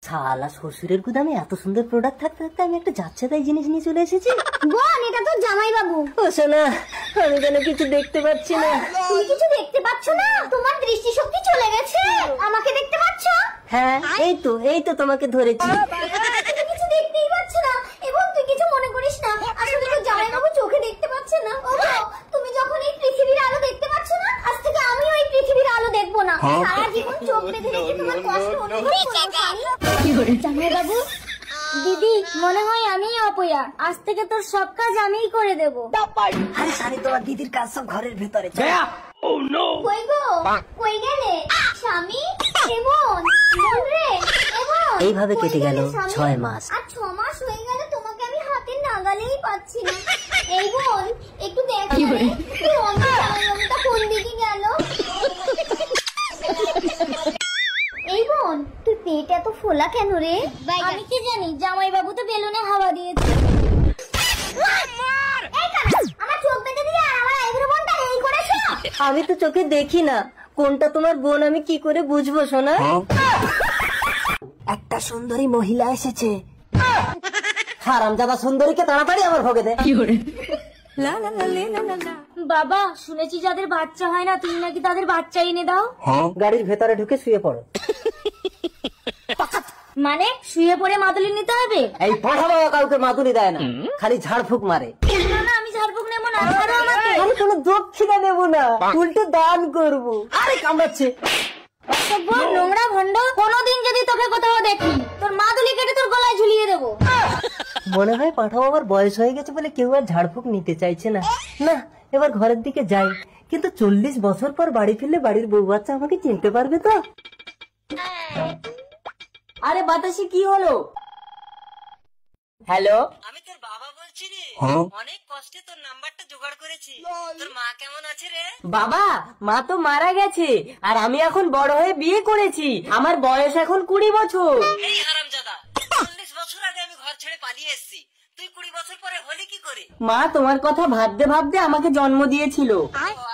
শালা শ্বশুরের গুদামে এত সুন্দর প্রোডাক্ট থাকতে থাকতে আমি একটা যাচ্ছে তাই জিনিস নিয়ে চলে এসেছি। বোন, এটা তো জামাই বাবু। ও সোনা, আমি যেন কিছু দেখতে পাচ্ছি না। তুমি কিছু দেখতে পাচ্ছ না? তোমার দৃষ্টিশক্তি চলে গেছে। আমাকে দেখতে পাচ্ছ? হ্যাঁ, এই তো তোমাকে ধরেছি। তুমি কিছু দেখতেই পাচ্ছ না। এবং তুই কিছু মনে করিস না, আসলে তো জামাই বাবু চোখে দেখতে পাচ্ছে না। ওগো, তুমি যখন এই পৃথিবীর আলো দেখতে পাচ্ছ না, আজ থেকে আমিও এই পৃথিবীর আলো দেখবো না। সারা জীবন চোখ বেঁধে রেখে তোমার কষ্ট অনুভব করবো। জামাই বাবু, দিদি মনে হয় আমি অপয়া। আজ থেকে তোর সব কাজ আমিই করে দেবো। আরে সারি, তোমার দিদির কাজ সব ঘরের ভেতরে। কই গো, কই গেলে স্বামী? এমন মন রে, এমন। এইভাবে কেটে গেল 6 মাস। আর 6 মাস হয়ে গেল তোমাকে আমি হাতের নাগালেই পাচ্ছি না। এই বোন, একটু দেখ তুই অন্য জামাইবাবুটা কোন দিকে গেল। এই বোন, তুই পেট এত ফোলা কেন রে? আমি কি জানি, জামাইবাবু তো বেলুনে হাওয়া দিয়েছে। আমার চোখ বেঁধে দিয়ে আমার আইব্রো বোনটা এই করেছো। আমি তো চোখে দেখি না, কোনটা তোমার বোন আমি কি করে বুঝবো সোনা? একটা সুন্দরী মহিলা এসেছে। হারামজাদা সুন্দরীকে তাড়াতাড়ি আমার ভোগে দে। বাবা, শুনেছি যাদের বাচ্চা হয় না তুমি নাকি তাদের বাচ্চা এনে দাও। গাড়ির ভেতরে ঢুকে শুয়ে পড়ো। মানে শুয়ে পড়ে মাদুলি নিতে হবে? এই পাঠা বাবা কাউকে মাদুলি দেয় না, খালি ঝাড়ফুঁক মারে। না না, আমি ঝাড়ফুঁক নেবো না, ছাড়ো আমাকে। আমি কোনো দক্ষিণা নেবো না, উল্টো দান করবো। আরে কামড়াচ্ছে। নোংরা ভন্ড, কোনোদিন যদি তোকে কোথাও দেখি তোর মাদুলি কেটে তোর গলায় ঝুলিয়ে দেবো। মনে হয় পাঠা বাবার বয়স হয়ে গেছে বলে কেউ আর ঝাড়ফুঁক নিতে চাইছে না। না, এবার ঘরের দিকে যাই। কিন্তু 40 বছর পর বাড়ি ফিরলে বাড়ির বউ বাচ্চা আমাকে চিনতে পারবে তো? আরে বাতাসে কি হলো? হ্যালো, আমি তোর বাবা বলছি রে। অনেক কষ্টে তোর নাম্বারটা জোগাড় করেছি। তোর মা কেমন আছে রে? বাবা, মা তো মারা গেছে, আর আমি এখন বড় হয়ে বিয়ে করেছি। আমার বয়স এখন 20 বছর। এই হারামজাদা, 40 বছর আগে আমি ঘর ছেড়ে পালিয়ে এসেছি, তুই 20 বছর পরে হলি কি করে? মা তোমার কথা ভাবতে ভাবতে আমাকে জন্ম দিয়েছিল।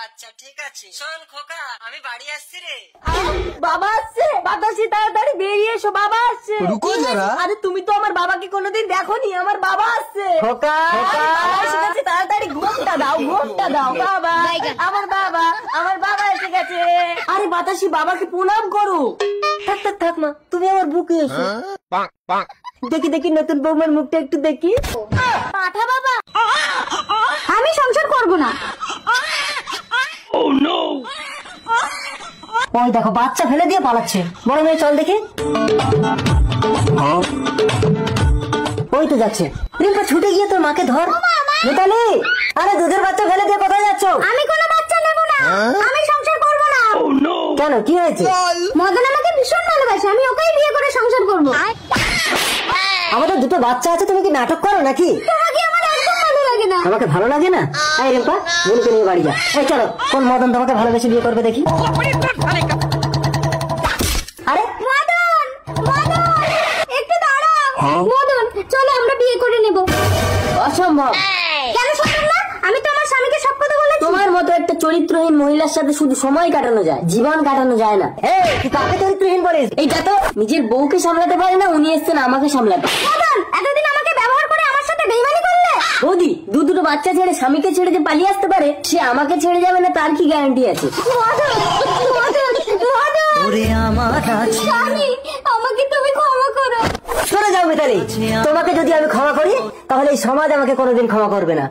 আচ্ছা ঠিক আছে, শোন খোকা, আমি বাড়ি আসছি রে। বাবা আসছে? বাতাসি তাড়াতাড়ি বেরিয়ে এসো, বাবা আসছে। আরে তুমি তো আমার বাবাকে কোনোদিন দেখোনি, আমার বাবা আসছে। খোকা, তাড়াতাড়ি ঘুমটা দাও, ঘুমটা দাও। বাবা, আমার বাবা এসে গেছে। আরে বাতাসি, বাবাকে প্রণাম করো। থাক মা, তুমি আমার বুকে এসো। দেখি নতুন বৌমার মুখটা একটু দেখি। পাঠা বাবা, আমি সংসার করবো না। ওই দেখো, বাচ্চা ফেলে দিয়ে পালাচ্ছে। বড় মেয়ে, চল দেখি। ওই তো যাচ্ছে। রিম্পা, ছুটে গিয়ে তোর মাকে ধর। মিতালি, আরে দুধের বাচ্চা ফেলে দিয়ে কোথায় যাচ্ছ? আমি কোনো বাচ্চা নেবো না, আমি সংসার করবো না। কেন, কি হয়েছে? মদন আমাকে ভীষণ ভালোবাসে, আমি ওকেই বিয়ে করে সংসার করবো। আমাদের দুটো বাচ্চা আছে, তুমি কি নাটক করো নাকি? তোমাকে আমার একদম ভালো লাগে না। আমাকে ভালো লাগে না? এই রিম্পা, বোনকে নিয়ে বাড়ি যা। এই চলো, কোন মদন তোমাকে ভালোবেসে বিয়ে করবে দেখি। আরে মদন, একটু দাঁড়াও। মদন, চলো আমরা বিয়ে করে নেব। অসম্ভব। কেন সম্ভব না? আমি তো আমার স্বামীকে সব কথা বলেছি। তোমার মতো একটা চরিত্রহীন মহিলার সাথে শুধু সময় কাটানো যায়, জীবন কাটানো যায় না। তুই কাকে চরিত্রহীন বলিস? এইটা তো নিজের বউকে সামলাতে পারে না, উনি এসছেন আমাকে সামলাতে। মদন, এতদিন আমাকে ব্যবহার করে আমার সাথে বেইমানি করলে। বৌদি, দুটো বাচ্চা ছেড়ে স্বামীকে ছেড়ে যে পালিয়ে আসতে পারে, সে আমাকে ছেড়ে যাবে না তার কি গ্যারান্টি আছে? স্বামী, আমাকে তুমি ক্ষমা করো। সরে যাও মিতালি, তোমাকে যদি আমি ক্ষমা করি তাহলে এই সমাজ আমাকে কোনোদিন ক্ষমা করবে না।